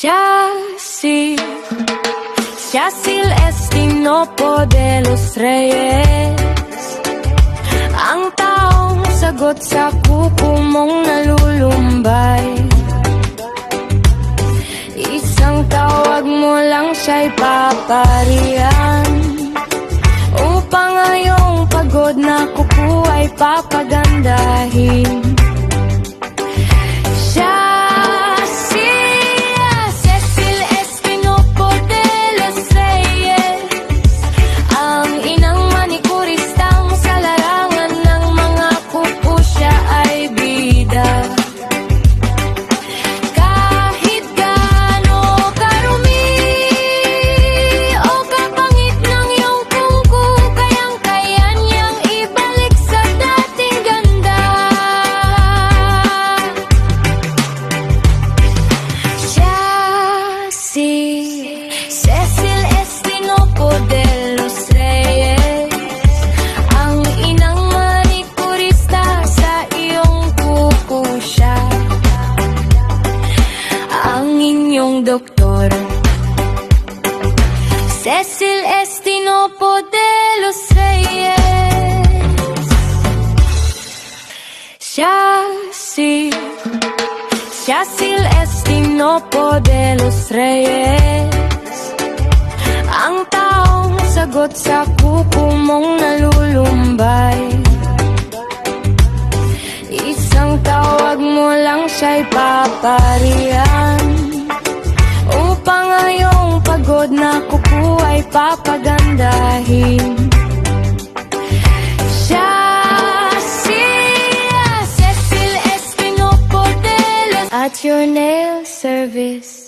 Cecil Estinopo de los Reyes, ang taong sagot sa kuko mong nalulumbay. Isang tawag mo lang siya'y paparihan, upang ngayong pagod na kuko ay papagandahin. Cecil Estinopo de los Reyes, ang inang manikuristang sa larangan ng mga kuko siya ay bida. Kahit gaano karumi o kapangit ng iyong kuko, kayang-kaya niyang ibalik sa dating ganda. Cecil Estinopo de los Reyes, ang inang manikurista sa iyong kuko siya, ang inyong doktor. Cecil Estinopo de los Reyes. Cecil Estinopo de los Reyes, ang taong sagot sa kuko mong nalulumbay. Isang tawag mo lang siya'y paparihan, upang ngayong pagod na kuko ay papagandahin. Cecil Estinopo de los at your nail service.